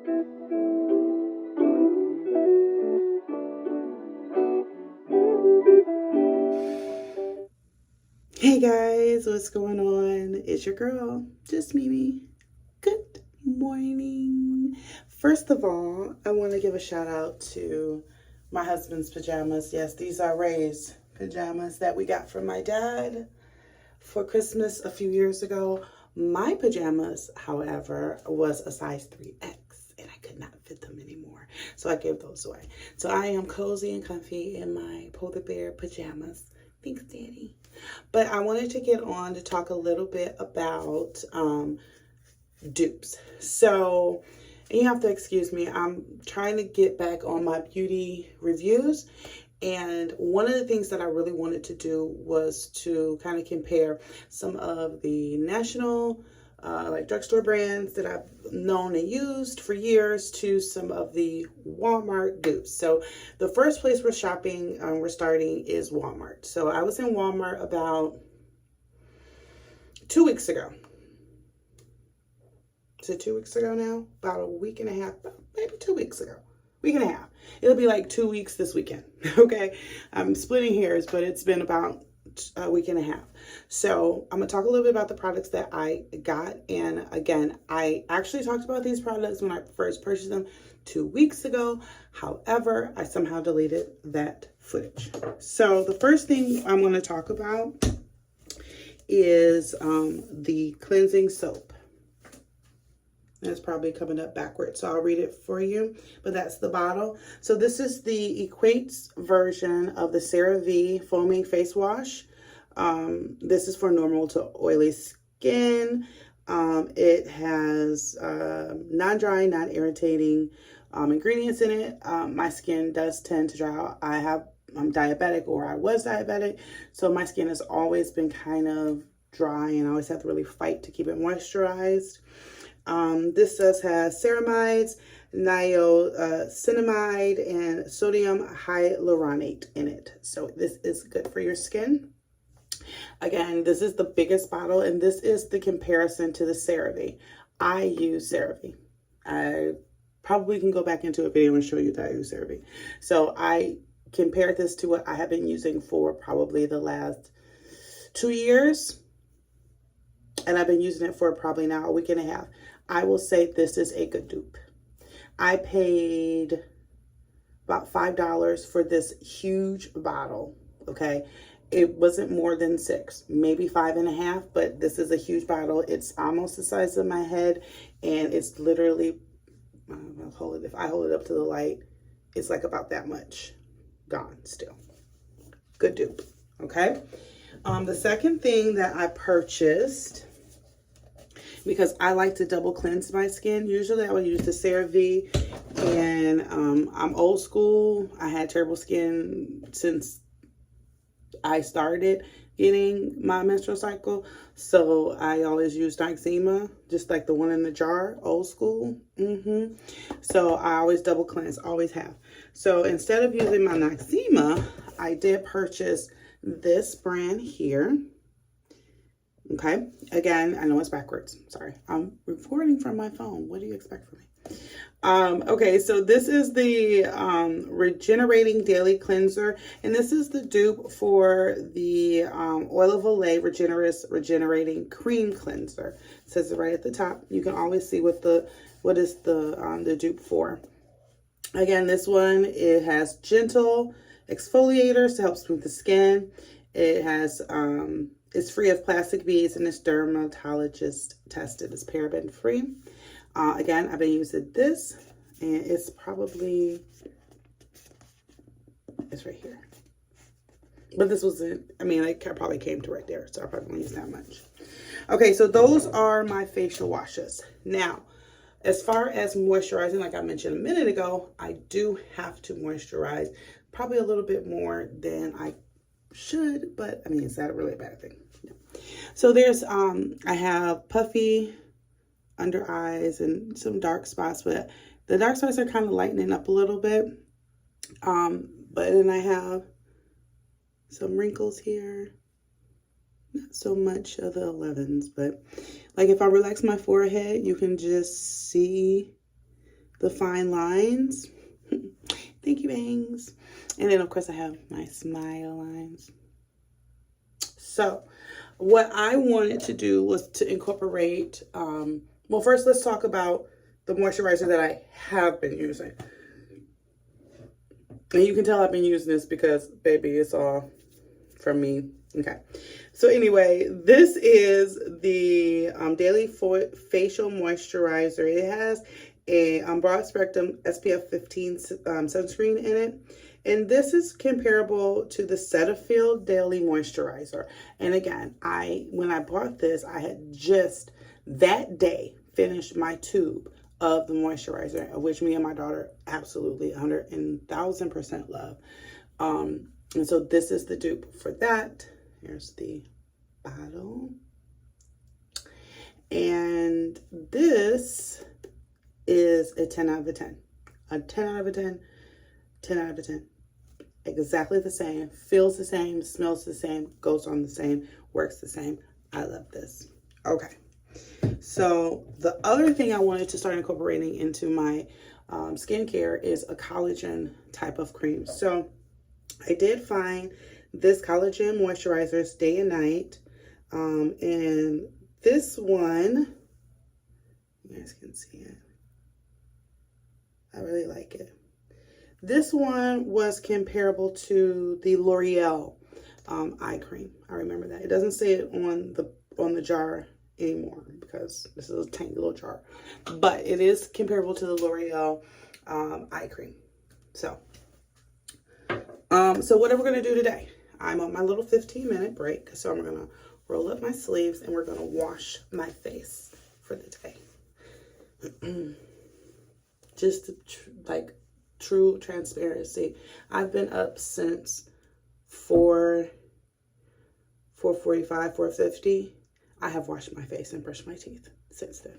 Hey guys, what's going on? It's your girl, just Mimi. Good morning. First of all, I want to give a shout out to my husband's pajamas. Yes, these are Ray's pajamas that we got from my dad for Christmas a few years ago. My pajamas, however, was a size 3X and I could not fit them anymore. So I gave those away. So I am cozy and comfy in my polar bear pajamas. Thanks, Daddy. But I wanted to get on to talk a little bit about dupes. So, and you have to excuse me, I'm trying to get back on my beauty reviews. And one of the things that I really wanted to do was to kind of compare some of the national like drugstore brands that I've known and used for years to some of the Walmart dupes. So the first place we're starting is Walmart. So I was in Walmart about 2 weeks ago. Is it 2 weeks ago now? About a week and a half, maybe 2 weeks ago. Week and a half. It'll be like 2 weeks this weekend. Okay. I'm splitting hairs, but it's been about a week and a half. So I'm gonna talk a little bit about the products that I got. And again, I actually talked about these products when I first purchased them 2 weeks ago. However, I somehow deleted that footage. So the first thing I'm going to talk about is the cleansing soap. It's probably coming up backwards, so I'll read it for you, but that's the bottle. So this is the Equates version of the CeraVe Foaming Face Wash. This is for normal to oily skin. It has non-dry, non-irritating ingredients in it. My skin does tend to dry out. I'm diabetic, or I was diabetic, so my skin has always been kind of dry, and I always have to really fight to keep it moisturized. This does have ceramides, niacinamide, and sodium hyaluronate in it. So this is good for your skin. Again, this is the biggest bottle, and this is the comparison to the CeraVe. I use CeraVe. I probably can go back into a video and show you that I use CeraVe. So I compared this to what I have been using for probably the last 2 years. And I've been using it for probably now a week and a half. I will say this is a good dupe. I paid about $5 for this huge bottle, okay? It wasn't more than 6, maybe 5.5, but this is a huge bottle. It's almost the size of my head, and it's literally, if I hold it up to the light, it's like about that much gone still. Good dupe, okay? The second thing that I purchased, because I like to double cleanse my skin. Usually I would use the CeraVe, and I'm old school. I had terrible skin since I started getting my menstrual cycle. So I always use Noxzema, just like the one in the jar, old school. So I always double cleanse, always have. So instead of using my Noxzema, I did purchase this brand here. Okay, again, I know it's backwards. Sorry, I'm recording from my phone. What do you expect from me? Okay, so this is the Regenerating Daily Cleanser, and this is the dupe for the Oil of Olay Regenerating Cream Cleanser. It says it right at the top. You can always see what is the dupe for. Again, this one, it has gentle exfoliators to help smooth the skin. It has it's free of plastic beads, and it's dermatologist tested. It's paraben free. Again, I've been using this, and it's right here. But this wasn't, I mean, it probably came to right there, so I probably won't use that much. Okay, so those are my facial washes. Now, as far as moisturizing, like I mentioned a minute ago, I do have to moisturize probably a little bit more than I should, but I mean, is that really a bad thing? No. So there's I have puffy under eyes and some dark spots, but the dark spots are kind of lightening up a little bit. But then I have some wrinkles here. Not so much of the 11s, but like if I relax my forehead, you can just see the fine lines. Thank you, bangs. And then, of course, I have my smile lines. So what I wanted to do was to incorporate, well, first let's talk about the moisturizer that I have been using. And you can tell I've been using this because, baby, it's all from me. Okay. So anyway, this is the Daily Facial Moisturizer. It has a broad spectrum SPF 15 sunscreen in it. And this is comparable to the Cetaphil Daily Moisturizer. And again, when I bought this, I had just that day finished my tube of the moisturizer, which me and my daughter absolutely 100,000% love. And so this is the dupe for that. Here's the bottle. And this is a 10 out of a 10. A 10 out of a 10. 10 out of a 10. Exactly the same. Feels the same. Smells the same. Goes on the same. Works the same. I love this. Okay. So the other thing I wanted to start incorporating into my skincare is a collagen type of cream. So I did find this collagen moisturizers day and night. And this one, you guys can see it. I really like it. This one was comparable to the L'Oreal eye cream. I remember that. It doesn't say it on the jar anymore because this is a tiny little jar. But it is comparable to the L'Oreal eye cream. So what are we going to do today? I'm on my little 15-minute break. So I'm going to roll up my sleeves and we're going to wash my face for the day. Just to, like, true transparency. I've been up since 4:45, 4:50. I have washed my face and brushed my teeth since then,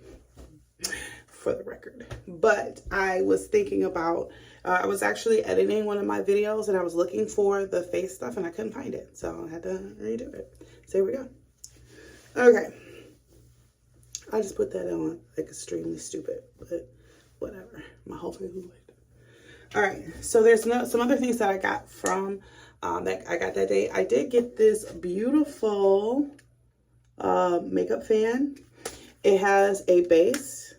for the record. But I was thinking about, I was actually editing one of my videos and I was looking for the face stuff and I couldn't find it. So I had to redo it. So here we go. Okay. I just put that on like extremely stupid, but whatever. My whole face was like that. All right. So there's some other things that I got from, that I got that day. I did get this beautiful makeup fan. It has a base.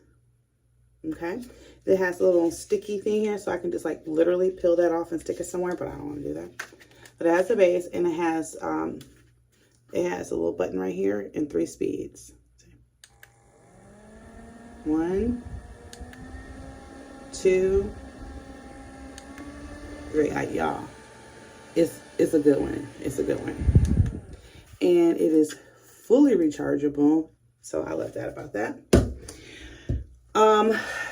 Okay. It has a little sticky thing here, so I can just like literally peel that off and stick it somewhere, but I don't want to do that. But it has a base and it has a little button right here in 3 speeds. 1, 2, 3. Y'all, it's a good one. It's a good one. And it is fully rechargeable. So I love that about that.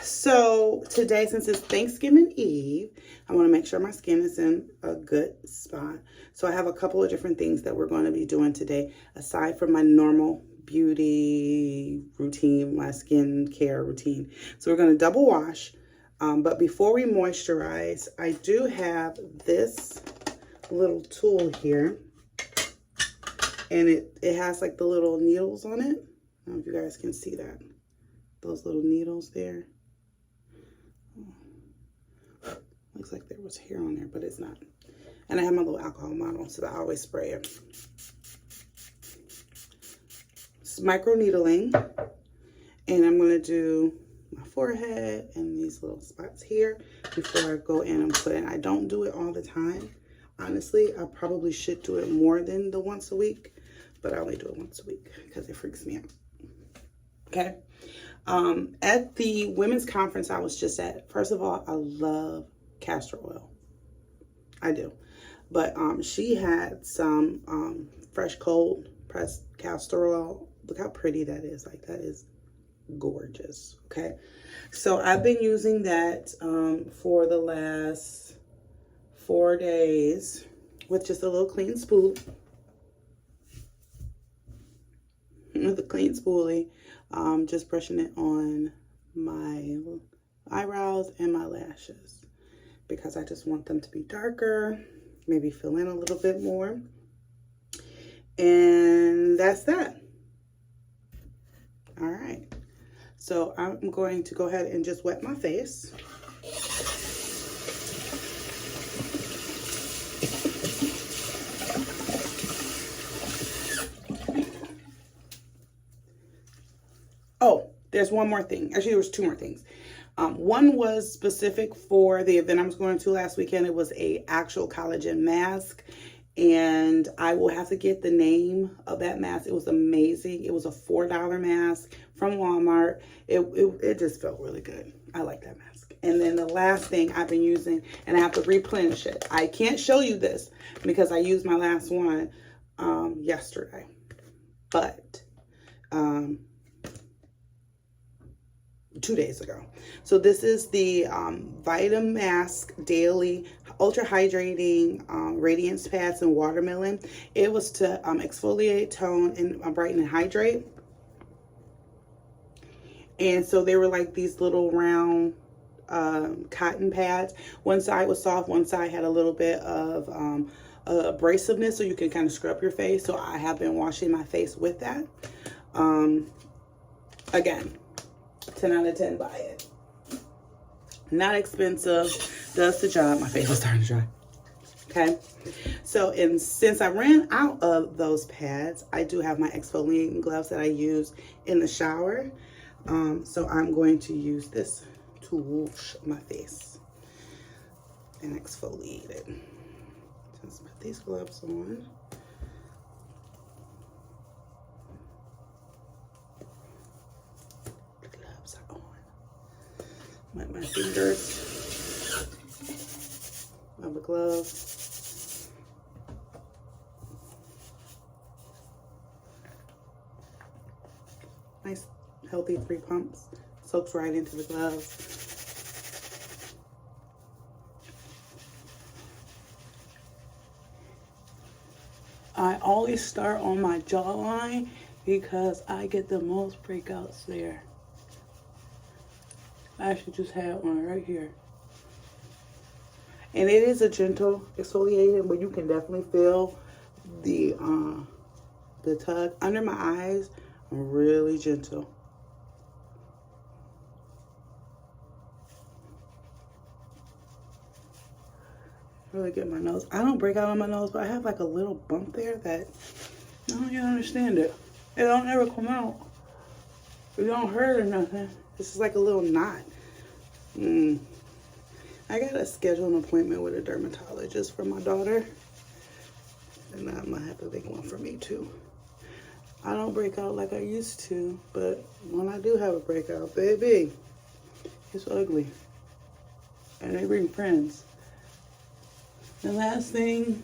So today, since it's Thanksgiving Eve, I want to make sure my skin is in a good spot. So I have a couple of different things that we're going to be doing today, aside from my normal beauty routine, my skin care routine. So we're going to double wash. But before we moisturize, I do have this little tool here. And it has like the little needles on it. I don't know if you guys can see that. Those little needles there. Oh, looks like there was hair on there, but it's not. And I have my little alcohol bottle, so I always spray it. It's micro needling. And I'm going to do my forehead and these little spots here before I go in and put it. I don't do it all the time. Honestly, I probably should do it more than the once a week, but I only do it once a week because it freaks me out. Okay. At the women's conference I was just at, first of all, I love castor oil. I do. But she had some fresh cold pressed castor oil. Look how pretty that is. Like, that is gorgeous. Okay. So I've been using that for the last 4 days with just a little clean spool. With a clean spoolie. Just brushing it on my eyebrows and my lashes because I just want them to be darker, maybe fill in a little bit more. And that's that. All right. So I'm going to go ahead and just wet my face. Oh, there's one more thing. Actually, there was two more things. One was specific for the event I was going to last weekend. It was a actual collagen mask, and I will have to get the name of that mask. It was amazing. It was a $4 mask from Walmart. It just felt really good. I like that mask. And then the last thing I've been using, and I have to replenish it. I can't show you this because I used my last one yesterday, but 2 days ago. So this is the Vitamin Mask Daily Ultra Hydrating Radiance Pads and Watermelon. It was to exfoliate, tone, and brighten and hydrate. And so they were like these little round cotton pads. One side was soft, one side had a little bit of abrasiveness, so you can kind of scrub your face. So I have been washing my face with that. Again, 10 out of 10, buy it. Not expensive, does the job. My face is starting to dry. Okay, so since I ran out of those pads, I do have my exfoliating gloves that I use in the shower. So I'm going to use this to wash my face and exfoliate it. Just put these gloves on. Wet my fingers of the glove. Nice, healthy 3 pumps. Soaks right into the gloves. I always start on my jawline because I get the most breakouts there. I actually just had one right here. And it is a gentle exfoliation, but you can definitely feel the tug under my eyes. Really gentle. Really get my nose. I don't break out on my nose, but I have like a little bump there that I don't even understand it. It don't ever come out. It don't hurt or nothing. This is like a little knot. I gotta schedule an appointment with a dermatologist for my daughter. And I'm gonna have to make one for me too. I don't break out like I used to, but when I do have a breakout, baby, it's ugly. And they bring friends. The last thing,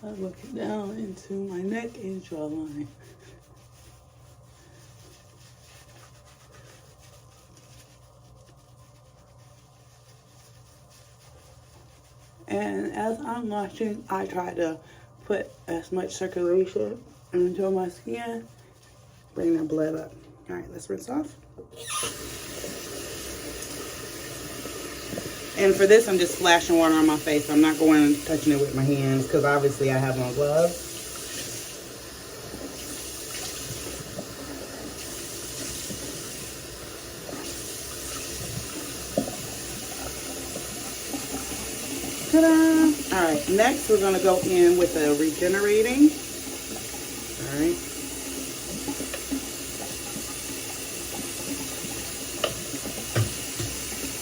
I look down into my neck and jawline. And as I'm washing, I try to put as much circulation into my skin, bring the blood up. All right, let's rinse off. And for this, I'm just splashing water on my face. I'm not going and touching it with my hands because obviously I have on gloves. Ta-da! All right, next we're gonna go in with a regenerating. All right.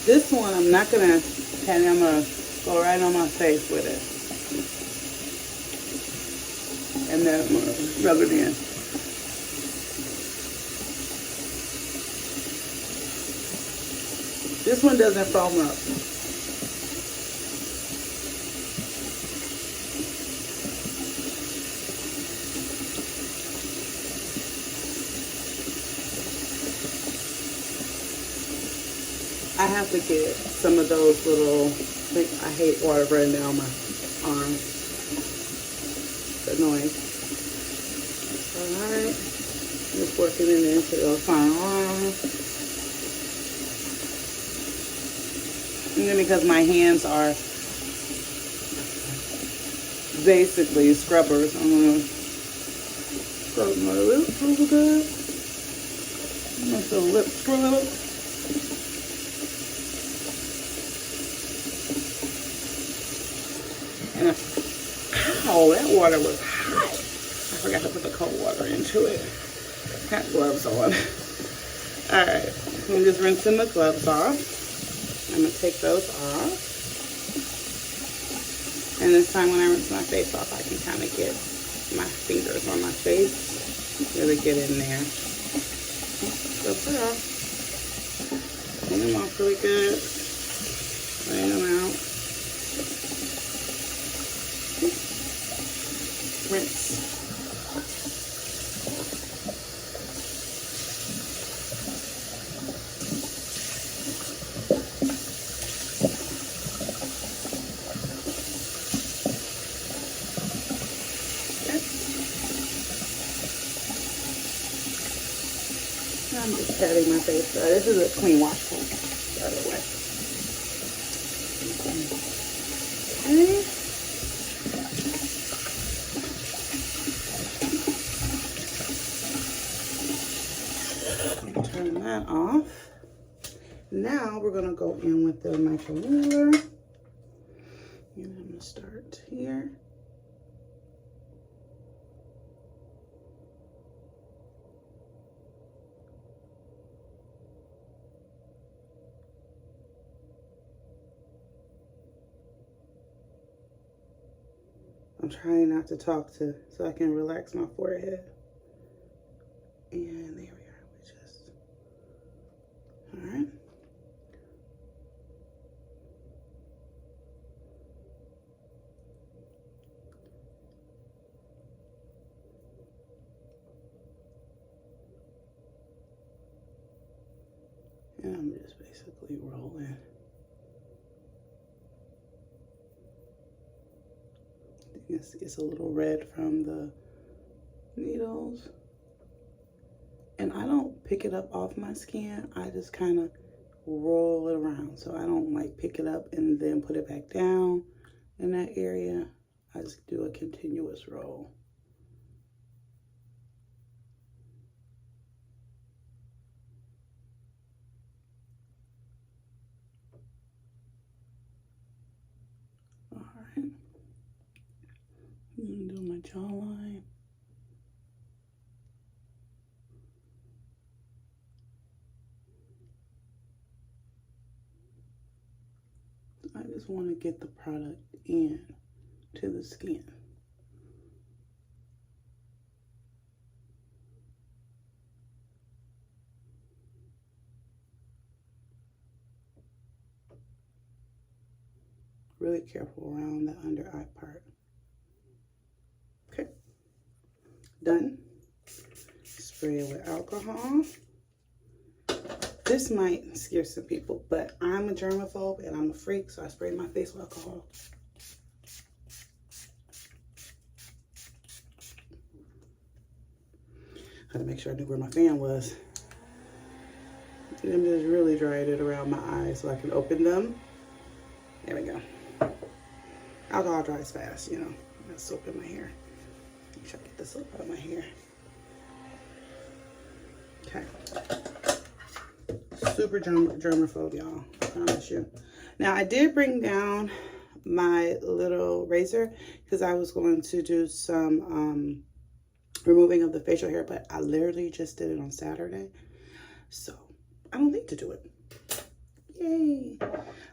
This one I'm not gonna, and I'm gonna go right on my face with it. And then I'm gonna rub it in. This one doesn't foam up. I have to get some of those little, I hate water running down my arms. It's annoying. Alright. Just working it into the fine arm. And then because my hands are basically scrubbers, I'm going to scrub my lips a little bit. That's a lip scrub. And ow, that water was hot. I forgot to put the cold water into it. Got gloves on. Alright, I'm just rinsing the gloves off. I'm going to take those off. And this time when I rinse my face off, I can kind of get my fingers on my face. Really get in there. Gloves are off. Clean them off really good. Clean them out. Rinse. I'm just patting my face. This is a clean wash foam, by the way. Okay. Turn that off. Now we're going to go in with the micro ruler. And I'm going to start here. I'm trying not to talk so I can relax my forehead. And there we are. All right. And I'm just basically rolling. It's a little red from the needles. And I don't pick it up off my skin. I just kind of roll it around. So I don't like pick it up and then put it back down in that area. I just do a continuous roll. All right. I'm going to do my jawline. I just want to get the product in to the skin. Really careful around the under eye part. Okay, done. Spray it with alcohol. This might scare some people, but I'm a germaphobe and I'm a freak, so I spray my face with alcohol. Had to make sure I knew where my fan was. And I'm just really drying it around my eyes so I can open them. There we go. Alcohol dries fast, you know. I got soap in my hair. Make sure I get the soap out of my hair. Okay. Super germaphobe, y'all. I promise you. Now, I did bring down my little razor because I was going to do some removing of the facial hair, but I literally just did it on Saturday. So, I don't need to do it. Yay.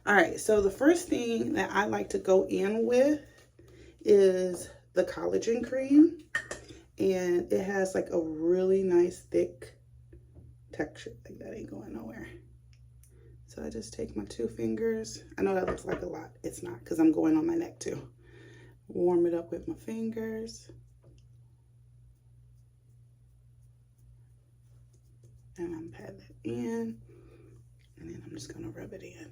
All right, so the first thing that I like to go in with is the collagen cream. And it has like a really nice thick texture. Like that ain't going nowhere. So I just take my 2 fingers. I know that looks like a lot. It's not, because I'm going on my neck too. Warm it up with my fingers. And I'm patting it in. And then I'm just going to rub it in.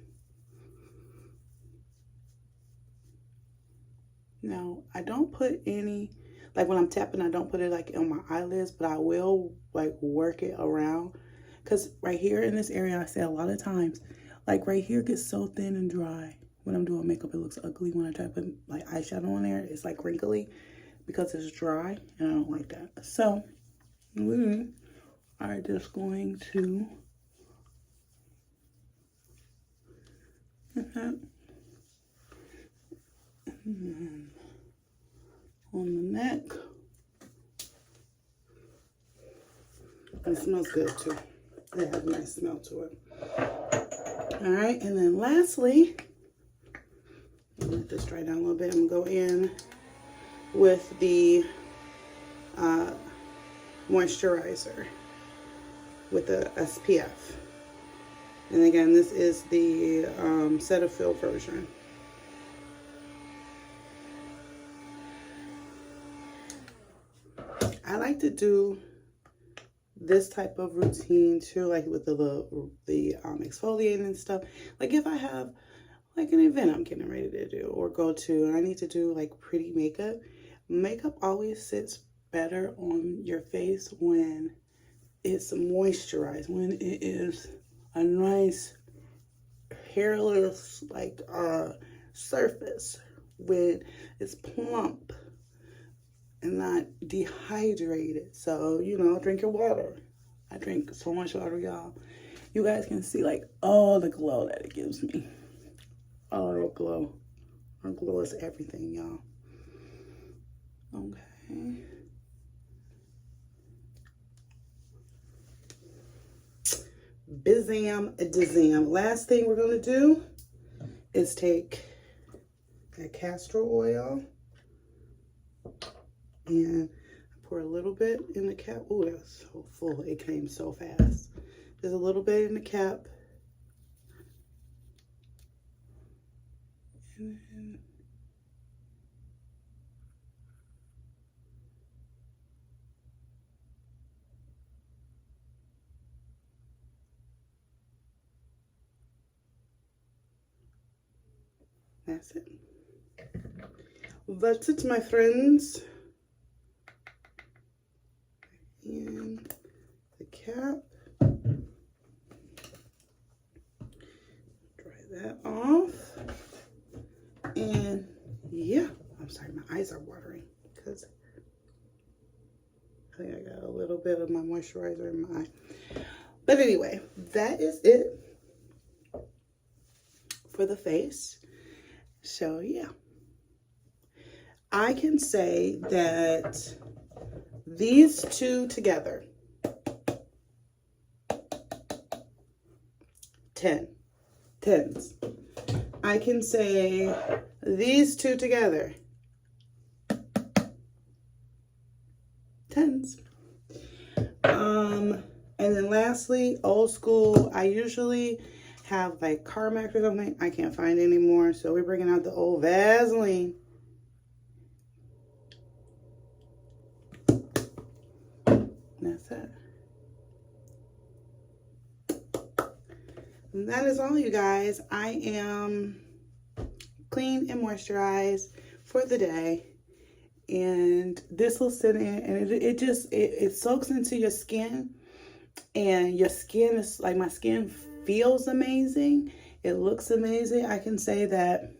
Now, I don't put any, like when I'm tapping, I don't put it like on my eyelids, but I will like work it around. Because right here in this area, I say a lot of times, like right here gets so thin and dry. When I'm doing makeup, it looks ugly. When I try to put like eyeshadow on there, it's like wrinkly because it's dry and I don't like that. So, are just going to and then on the neck. It smells good too. It has a nice smell to it. All right, and then lastly, let this dry down a little bit. I'm gonna go in with the moisturizer with the SPF. And again, this is the Cetaphil version. I like to do this type of routine too, like with the exfoliating and stuff. Like if I have like an event I'm getting ready to do or go to, and I need to do like pretty makeup. Makeup always sits better on your face when it's moisturized, when it is a nice hairless like surface, when it's plump and not dehydrated. So, you know, drink your water. I drink so much water, y'all. You guys can see like all the glow that it gives me. Oh, that glow. Our glow is everything, y'all. Okay. Bizam dizam. Last thing we're going to do is take that castor oil and pour a little bit in the cap. Oh, that's so full. It came so fast. There's a little bit in the cap. And then that's it. That's it, my friends. And the cap. Dry that off. And yeah, I'm sorry, my eyes are watering because I think I got a little bit of my moisturizer in my eye. But anyway, that is it for the face. So yeah, I can say that these two together, 10s. I can say these two together, 10s. And then lastly, old school, I usually have like Carmex or something. I can't find anymore, so we're bringing out the old Vaseline. That's it. And that is all, you guys. I am clean and moisturized for the day. And this will sit in, and it soaks into your skin. And your skin is like, my skin feels amazing. It looks amazing. I can say that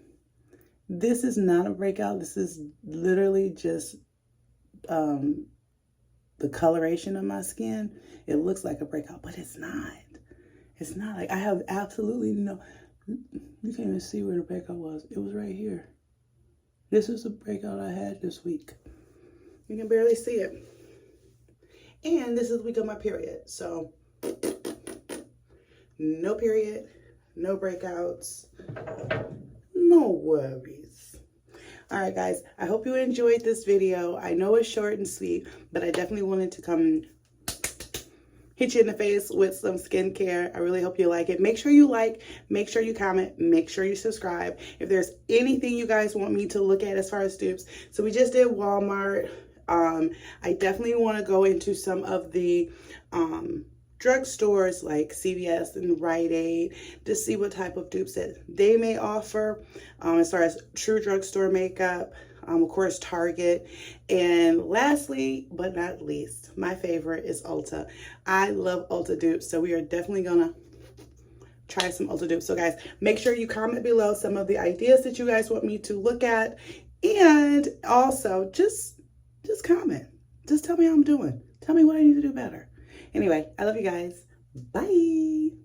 this is not a breakout. This is literally just the coloration of my skin. It looks like a breakout, but it's not. It's not. Like, I have absolutely no, you can't even see where the breakout was. It was right here. This is the breakout I had this week. You can barely see it. And this is the week of my period. So, no period, no breakouts, no worries. All right, guys, I hope you enjoyed this video. I know it's short and sweet, but I definitely wanted to come hit you in the face with some skincare. I really hope you like it. Make sure you like, make sure you comment, make sure you subscribe. If there's anything you guys want me to look at as far as dupes. So we just did Walmart. I definitely want to go into some of the drugstores like CVS and Rite Aid to see what type of dupes that they may offer as far as true drugstore makeup. Of course, Target. And lastly, but not least, my favorite is Ulta. I love Ulta dupes, so we are definitely gonna try some Ulta dupes. So guys, make sure you comment below some of the ideas that you guys want me to look at, and also just comment. Just tell me how I'm doing. Tell me what I need to do better. Anyway, I love you guys. Bye.